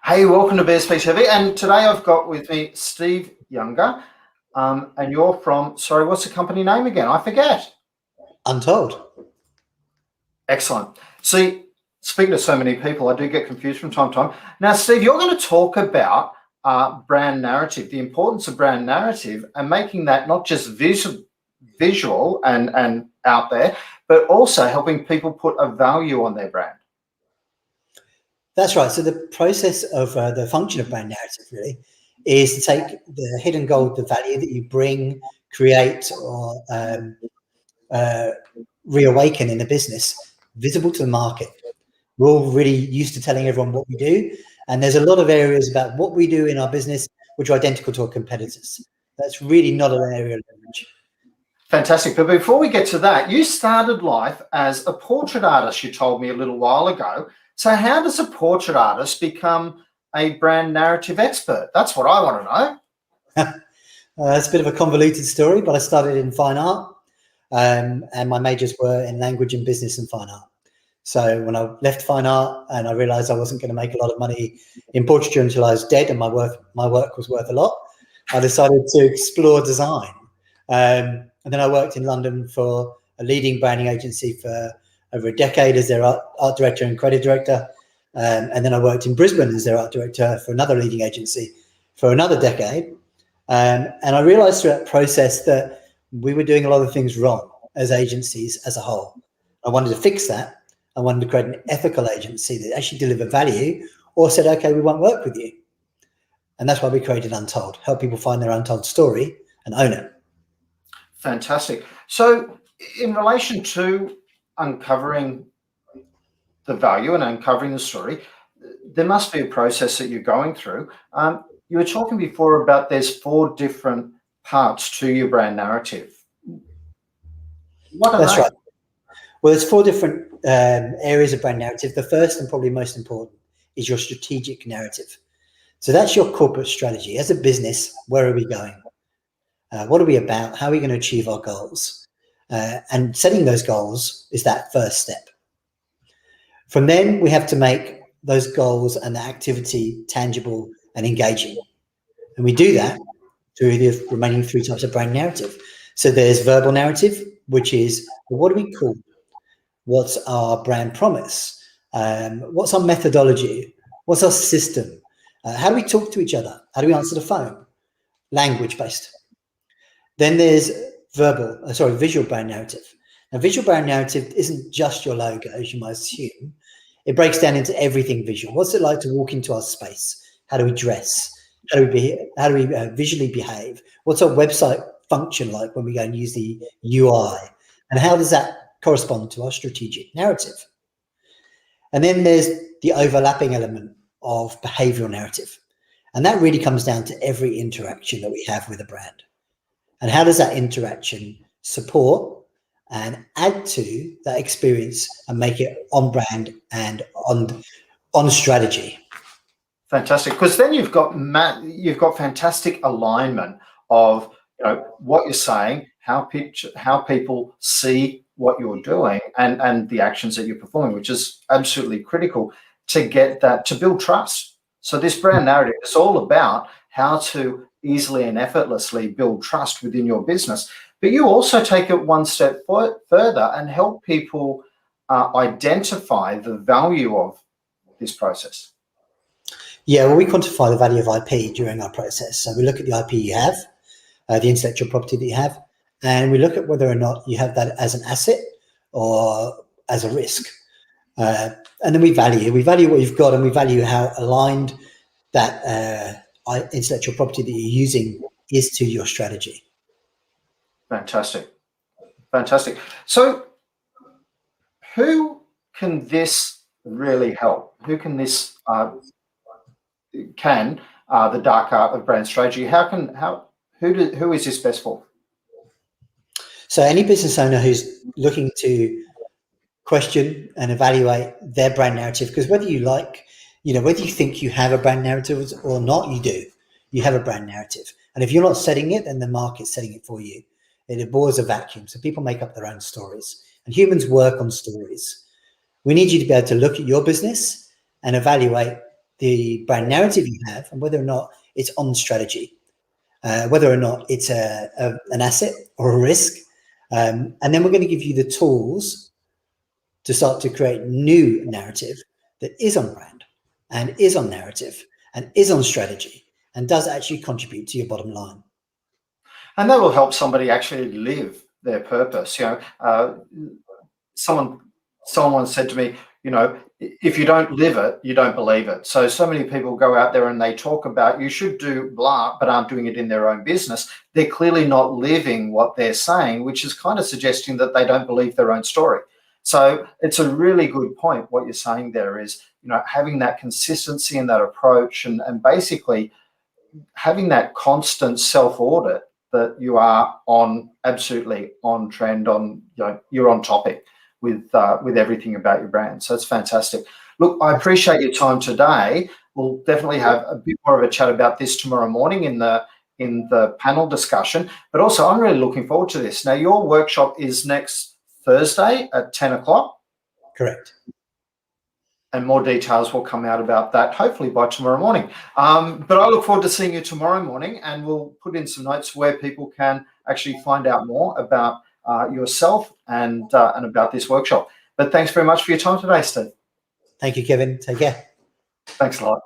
Hey, welcome to Bear Speaks Heavy. And today I've got with me Steve Younger. And you're from, sorry, what's the company name again? I forget. Untold. Excellent. See, speaking to so many people, I do get confused from time to time. Now, Steve, you're going to talk about brand narrative, the importance of brand narrative and making that not just visual and out there, but also helping people put a value on their brand. That's right. So the process of the function of brand narrative really is to take the hidden gold, the value that you bring, create, or reawaken in a business, visible to the market. We're all really used to telling everyone what we do, and there's a lot of areas about what we do in our business which are identical to our competitors. That's really not an area of leverage. Fantastic. But before we get to that, you started life as a portrait artist, you told me a little while ago. So how does a portrait artist become a brand narrative expert? That's what I want to know. It's a bit of a convoluted story, but I started in fine art, and my majors were in language and business and fine art. So when I left fine art and I realized I wasn't going to make a lot of money in portraiture until I was dead and my work was worth a lot, I decided to explore design. And then I worked in London for a leading branding agency for over a decade as their art director and creative director. And then I worked in Brisbane as their art director for another leading agency for another decade. And I realized through that process that we were doing a lot of things wrong as agencies as a whole. I wanted to fix that. I wanted to create an ethical agency that actually delivered value or said, okay, we won't work with you. And that's why we created Untold, help people find their untold story and own it. Fantastic. So in relation to uncovering the value and uncovering the story, there must be a process that you're going through. You were talking before about there's 4 different parts to your brand narrative. What are That's they? right. Well, there's 4 different areas of brand narrative. The first and probably most important is your strategic narrative. So that's your corporate strategy. As a business, where are we going? What are we about? How are we going to achieve our goals? And setting those goals is that first step. From then, we have to make those goals and the activity tangible and engaging. And we do that through the remaining 3 types of brand narrative. So there's verbal narrative, which is, well, what do we call? What's our brand promise? What's our methodology? What's our system? How do we talk to each other? How do we answer the phone? Language-based. Then there's visual brand narrative. Now, visual brand narrative isn't just your logo, as you might assume. It breaks down into everything visual. What's it like to walk into our space? How do we dress? How do we visually behave? What's our website function like when we go and use the UI? And how does that correspond to our strategic narrative? And then there's the overlapping element of behavioral narrative. And that really comes down to every interaction that we have with a brand. And how does that interaction support and add to that experience and make it on brand and on strategy? Fantastic, because then you've got fantastic alignment of what you're saying, how people see what you're doing, and the actions that you're performing, which is absolutely critical to get that, to build trust. So this brand narrative is all about how to easily and effortlessly build trust within your business. But you also take it one step further and help people identify the value of this process. Yeah, well, we quantify the value of IP during our process. So we look at the IP you have, the intellectual property that you have, and we look at whether or not you have that as an asset or as a risk. And then we value what you've got, and we value how aligned that intellectual property that you're using is to your strategy. Fantastic. So who can this really help? Who can this the dark art of brand strategy? Who is this best for? So any business owner who's looking to question and evaluate their brand narrative, because whether you think you have a brand narrative or not, you have a brand narrative. And if you're not setting it, then the market's setting it for you. It abhors a vacuum. So people make up their own stories, and humans work on stories. We need you to be able to look at your business and evaluate the brand narrative you have, and whether or not it's on strategy, whether or not it's an asset or a risk. And then we're going to give you the tools to start to create new narrative that is on brand and is on narrative and is on strategy and does actually contribute to your bottom line. And that will help somebody actually live their purpose. Someone once said to me, if you don't live it, you don't believe it. So many people go out there and they talk about you should do blah, but aren't doing it in their own business. They're clearly not living what they're saying, which is kind of suggesting that they don't believe their own story. So it's a really good point. What you're saying there is, having that consistency and that approach and basically having that constant self-audit that you are absolutely on trend, you're on topic with everything about your brand. So it's fantastic. Look, I appreciate your time today. We'll definitely have a bit more of a chat about this tomorrow morning in the panel discussion. But also, I'm really looking forward to this. Now, your workshop is next Thursday at 10 o'clock. Correct. And more details will come out about that, hopefully by tomorrow morning. But I look forward to seeing you tomorrow morning, and we'll put in some notes where people can actually find out more about yourself and about this workshop. But thanks very much for your time today, Steve. Thank you, Kevin. Take care. Thanks a lot.